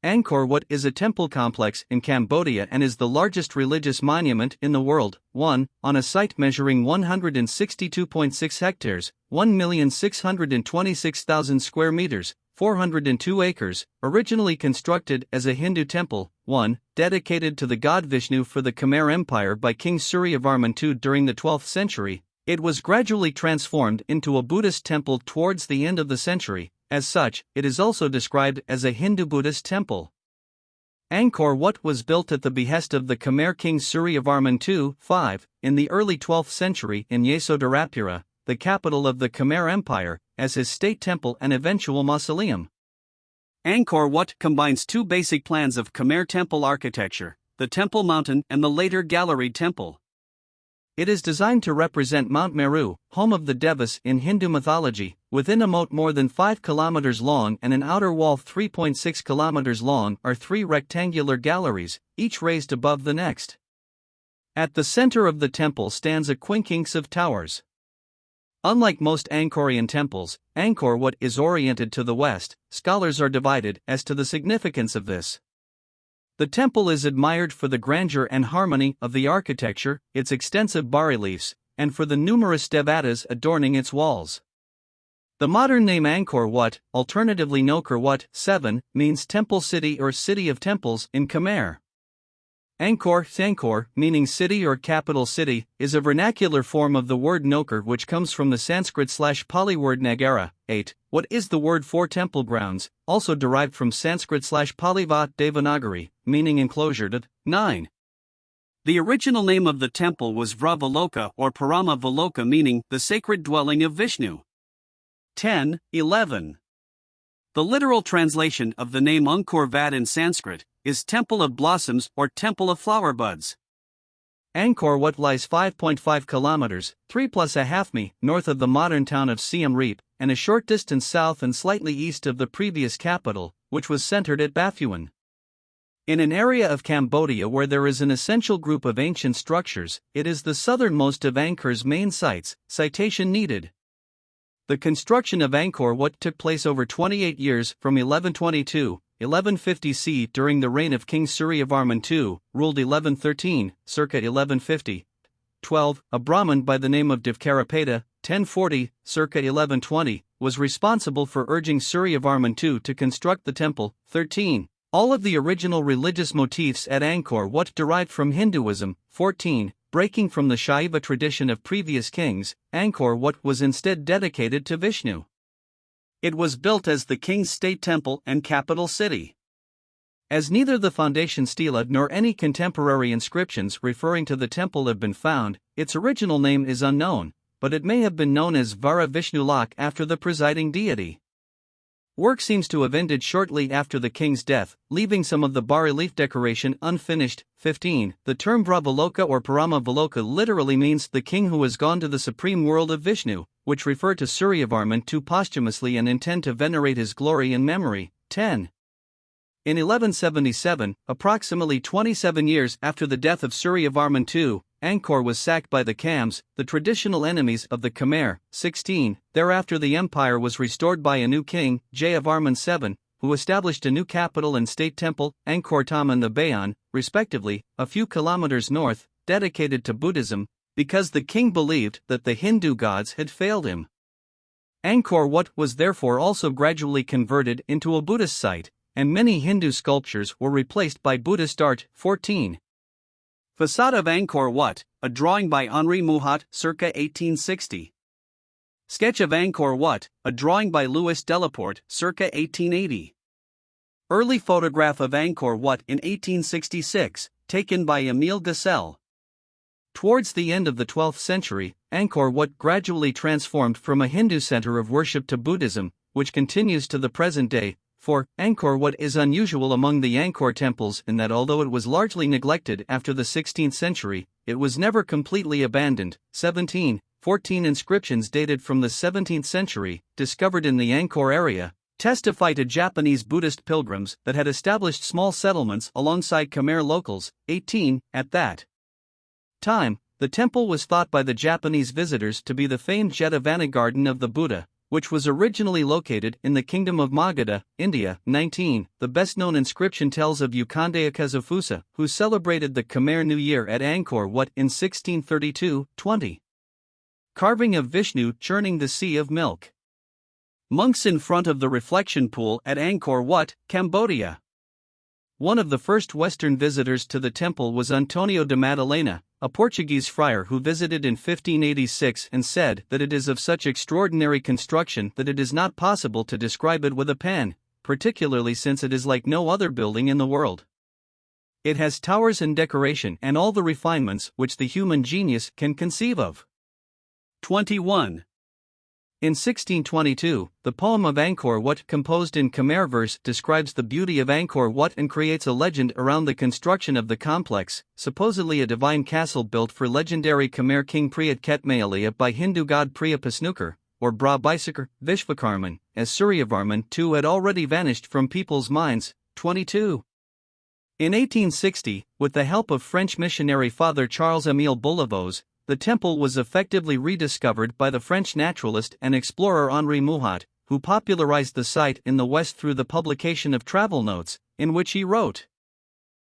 Angkor Wat is a temple complex in Cambodia and is the largest religious monument in the world. 1. On a site measuring 162.6 hectares, 1,626,000 square meters, 402 acres, originally constructed as a Hindu temple. 1. Dedicated to the god Vishnu for the Khmer Empire by King Suryavarman II during the 12th century, it was gradually transformed into a Buddhist temple towards the end of the century. As such, it is also described as a Hindu-Buddhist temple. Angkor Wat was built at the behest of the Khmer King Suryavarman II. 5. In the early 12th century in Yesodharapura, the capital of the Khmer Empire, as his state temple and eventual mausoleum. Angkor Wat combines two basic plans of Khmer temple architecture, the Temple Mountain and the later Galleried Temple. It is designed to represent Mount Meru, home of the Devas in Hindu mythology, within a moat more than 5 kilometers long and an outer wall 3.6 kilometers long are three rectangular galleries, each raised above the next. At the center of the temple stands a quincunx of towers. Unlike most Angkorian temples, Angkor Wat is oriented to the west. Scholars are divided as to the significance of this. The temple is admired for the grandeur and harmony of the architecture, its extensive bas-reliefs, and for the numerous devatas adorning its walls. The modern name Angkor Wat, alternatively Ngor Wat, 7, means temple city or city of temples in Khmer. Angkor, meaning city or capital city, is a vernacular form of the word Ngor, which comes from the Sanskrit/Pali word Nagara. 8. What is the word for temple grounds, also derived from Sanskrit/Pali va Devanagari, meaning enclosure. 9. The original name of the temple was Vravaloka or Parama Valoka, meaning the sacred dwelling of Vishnu. 10. 11. The literal translation of the name Angkor Wat in Sanskrit is Temple of Blossoms or Temple of Flower Buds. Angkor Wat lies 5.5 kilometers, 3.5 mi, north of the modern town of Siem Reap, and a short distance south and slightly east of the previous capital, which was centered at Baphuon. In an area of Cambodia where there is an essential group of ancient structures, it is the southernmost of Angkor's main sites. Citation needed. The construction of Angkor Wat took place over 28 years from 1122, 1150 C during the reign of King Suryavarman II, ruled 1113, circa 1150. 12. A Brahmin by the name of Devkarapeta, 1040, circa 1120, was responsible for urging Suryavarman II to construct the temple. 13. All of the original religious motifs at Angkor Wat derived from Hinduism. 14. Breaking from the Shaiva tradition of previous kings, Angkor Wat was instead dedicated to Vishnu. It was built as the king's state temple and capital city. As neither the foundation stela nor any contemporary inscriptions referring to the temple have been found, its original name is unknown, but it may have been known as Vara Vishnu Lok after the presiding deity. Work seems to have ended shortly after the king's death, leaving some of the bas-relief decoration unfinished. 15. The term Vravaloka or Parama Valoka literally means the king who has gone to the supreme world of Vishnu, which refer to Suryavarman II posthumously and intend to venerate his glory and memory. 10. In 1177, approximately 27 years after the death of Suryavarman II, Angkor was sacked by the Khams, the traditional enemies of the Khmer. 16. Thereafter the empire was restored by a new king, Jayavarman VII, who established a new capital and state temple, Angkor Thom and the Bayon, respectively, a few kilometers north, dedicated to Buddhism, because the king believed that the Hindu gods had failed him. Angkor Wat was therefore also gradually converted into a Buddhist site, and many Hindu sculptures were replaced by Buddhist art. 14. Facade of Angkor Wat, a drawing by Henri Mouhot, circa 1860. Sketch of Angkor Wat, a drawing by Louis Delaporte, circa 1880. Early photograph of Angkor Wat in 1866, taken by Émile Gassel. Towards the end of the 12th century, Angkor Wat gradually transformed from a Hindu center of worship to Buddhism, which continues to the present day. For, Angkor Wat is unusual among the Angkor temples in that although it was largely neglected after the 16th century, it was never completely abandoned. 17. 14 inscriptions dated from the 17th century, discovered in the Angkor area, testify to Japanese Buddhist pilgrims that had established small settlements alongside Khmer locals. 18. At that time, the temple was thought by the Japanese visitors to be the famed Jetavana garden of the Buddha, which was originally located in the Kingdom of Magadha, India. 19. The best-known inscription tells of Ukandaya Kazafusa, who celebrated the Khmer New Year at Angkor Wat in 1632. 20. Carving of Vishnu churning the sea of milk. Monks in front of the reflection pool at Angkor Wat, Cambodia. One of the first Western visitors to the temple was Antonio de Madalena, a Portuguese friar who visited in 1586 and said that it is of such extraordinary construction that it is not possible to describe it with a pen, particularly since it is like no other building in the world. It has towers and decoration and all the refinements which the human genius can conceive of. 21. In 1622, the poem of Angkor Wat, composed in Khmer verse, describes the beauty of Angkor Wat and creates a legend around the construction of the complex, supposedly a divine castle built for legendary Khmer king Priyat Ketmayalaya by Hindu god Priya Pasnukar, or Bra Bisakar, Vishvakarman, as Suryavarman II had already vanished from people's minds. 22. In 1860, with the help of French missionary Father Charles-Émile Boulevose, the temple was effectively rediscovered by the French naturalist and explorer Henri Mouhot, who popularized the site in the West through the publication of travel notes, in which he wrote,